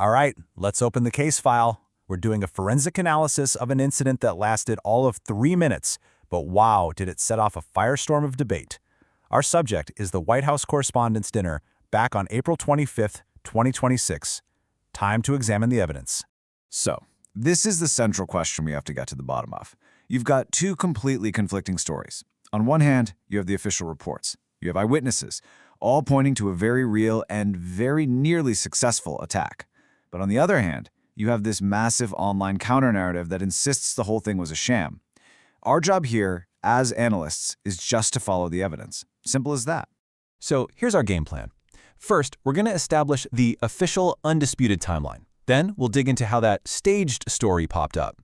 All right, let's open the case file. We're doing a forensic analysis of an incident that lasted all of 3 minutes, but wow, did it set off a firestorm of debate. Our subject is the White House Correspondents' Dinner back on April 25th, 2026. Time to examine the evidence. So, this is the central question we have to get to the bottom of. You've got two completely conflicting stories. On one hand, you have the official reports. You have eyewitnesses, all pointing to a very real and very nearly successful attack. But on the other hand, you have this massive online counter-narrative that insists the whole thing was a sham. Our job here, as analysts, is just to follow the evidence. Simple as that. So here's our game plan. First, we're going to establish the official, undisputed timeline. Then we'll dig into how that staged story popped up.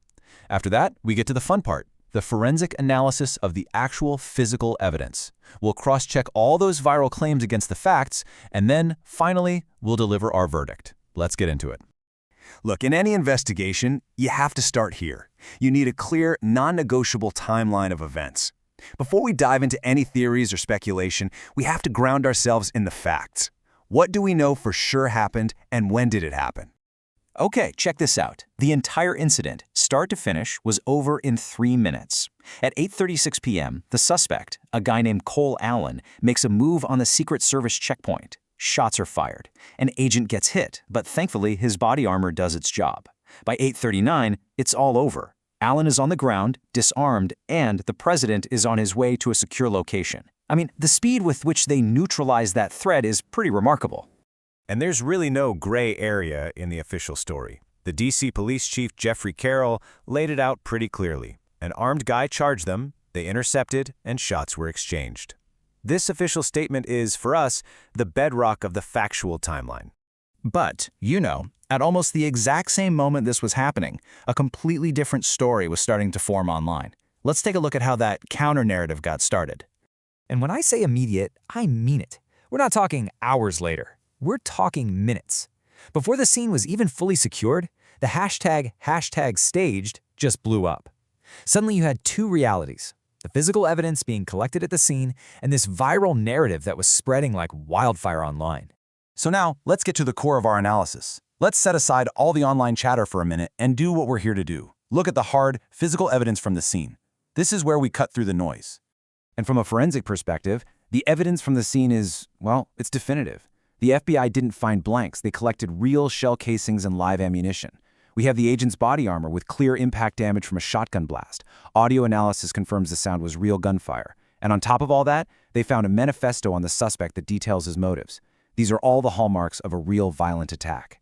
After that, we get to the fun part, the forensic analysis of the actual physical evidence. We'll cross-check all those viral claims against the facts, and then, finally, we'll deliver our verdict. Let's get into it. Look, in any investigation, you have to start here. You need a clear, non-negotiable timeline of events. Before we dive into any theories or speculation, we have to ground ourselves in the facts. What do we know for sure happened, and when did it happen? Okay, check this out. The entire incident, start to finish, was over in 3 minutes. At 8:36 p.m., the suspect, a guy named Cole Allen, makes a move on the Secret Service checkpoint. Shots are fired. An agent gets hit, but thankfully his body armor does its job. By 8:39, it's all over. Allen is on the ground, disarmed, and the president is on his way to a secure location. I mean, the speed with which they neutralize that threat is pretty remarkable. And there's really no gray area in the official story. The D.C. Police Chief Jeffrey Carroll laid it out pretty clearly. An armed guy charged them, they intercepted, and shots were exchanged. This official statement is, for us, the bedrock of the factual timeline. But, at almost the exact same moment this was happening, a completely different story was starting to form online. Let's take a look at how that counter-narrative got started. And when I say immediate, I mean it. We're not talking hours later. We're talking minutes. Before the scene was even fully secured, the hashtag staged just blew up. Suddenly you had two realities. The physical evidence being collected at the scene, and this viral narrative that was spreading like wildfire online. So now, let's get to the core of our analysis. Let's set aside all the online chatter for a minute and do what we're here to do. Look at the hard, physical evidence from the scene. This is where we cut through the noise. And from a forensic perspective, the evidence from the scene is, well, it's definitive. The FBI didn't find blanks, they collected real shell casings and live ammunition. We have the agent's body armor with clear impact damage from a shotgun blast. Audio analysis confirms the sound was real gunfire. And on top of all that, they found a manifesto on the suspect that details his motives. These are all the hallmarks of a real violent attack.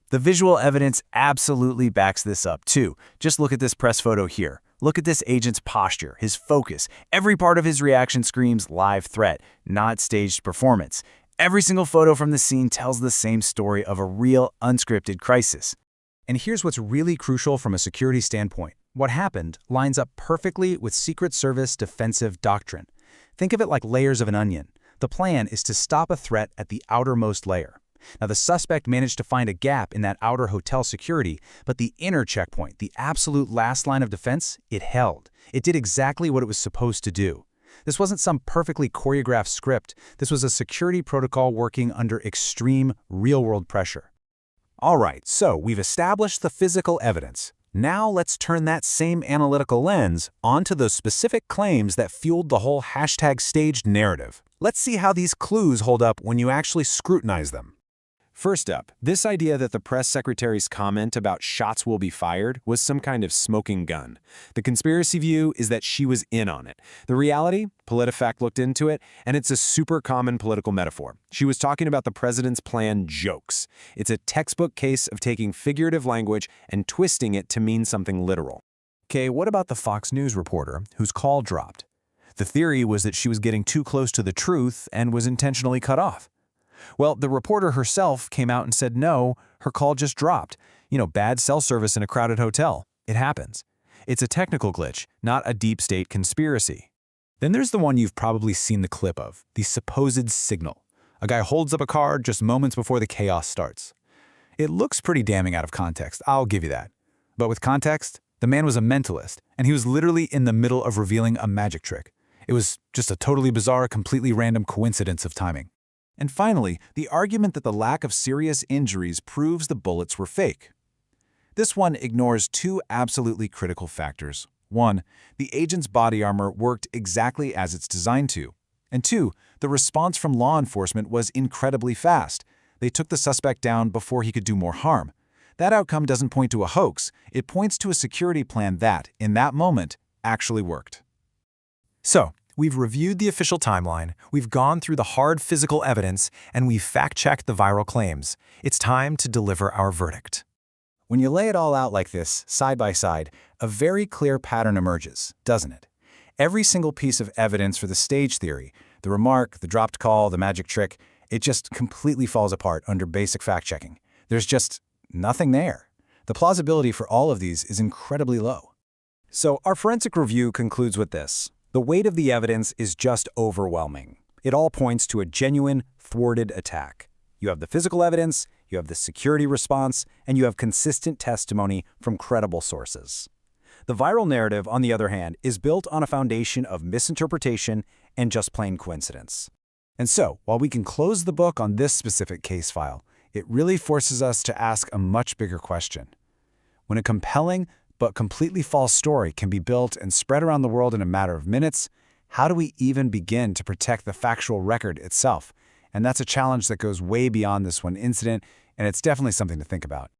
The visual evidence absolutely backs this up too. Just look at this press photo here. Look at this agent's posture, his focus. Every part of his reaction screams live threat, not staged performance. Every single photo from the scene tells the same story of a real, unscripted crisis. And here's what's really crucial from a security standpoint. What happened lines up perfectly with Secret Service defensive doctrine. Think of it like layers of an onion. The plan is to stop a threat at the outermost layer. Now, the suspect managed to find a gap in that outer hotel security, but the inner checkpoint, the absolute last line of defense, it held. It did exactly what it was supposed to do. This wasn't some perfectly choreographed script. This was a security protocol working under extreme, real-world pressure. All right, so we've established the physical evidence. Now let's turn that same analytical lens onto the specific claims that fueled the whole hashtag staged narrative. Let's see how these clues hold up when you actually scrutinize them. First up, this idea that the press secretary's comment about shots will be fired was some kind of smoking gun. The conspiracy view is that she was in on it. The reality, PolitiFact looked into it, and it's a super common political metaphor. She was talking about the president's plan jokes. It's a textbook case of taking figurative language and twisting it to mean something literal. Okay, what about the Fox News reporter whose call dropped? The theory was that she was getting too close to the truth and was intentionally cut off. Well, the reporter herself came out and said no, her call just dropped. Bad cell service in a crowded hotel. It happens. It's a technical glitch, not a deep state conspiracy. Then there's the one you've probably seen the clip of, the supposed signal. A guy holds up a card just moments before the chaos starts. It looks pretty damning out of context, I'll give you that. But with context, the man was a mentalist, and he was literally in the middle of revealing a magic trick. It was just a totally bizarre, completely random coincidence of timing. And finally, the argument that the lack of serious injuries proves the bullets were fake. This one ignores two absolutely critical factors. One, the agent's body armor worked exactly as it's designed to. And two, the response from law enforcement was incredibly fast. They took the suspect down before he could do more harm. That outcome doesn't point to a hoax, it points to a security plan that, in that moment, actually worked. So, we've reviewed the official timeline, we've gone through the hard physical evidence, and we've fact-checked the viral claims. It's time to deliver our verdict. When you lay it all out like this, side by side, a very clear pattern emerges, doesn't it? Every single piece of evidence for the stage theory, the remark, the dropped call, the magic trick, it just completely falls apart under basic fact-checking. There's just nothing there. The plausibility for all of these is incredibly low. So our forensic review concludes with this. The weight of the evidence is just overwhelming. It all points to a genuine, thwarted attack. You have the physical evidence, you have the security response, and you have consistent testimony from credible sources. The viral narrative, on the other hand, is built on a foundation of misinterpretation and just plain coincidence. And so, while we can close the book on this specific case file, it really forces us to ask a much bigger question. When a compelling but completely false story can be built and spread around the world in a matter of minutes, how do we even begin to protect the factual record itself? And that's a challenge that goes way beyond this one incident, and it's definitely something to think about.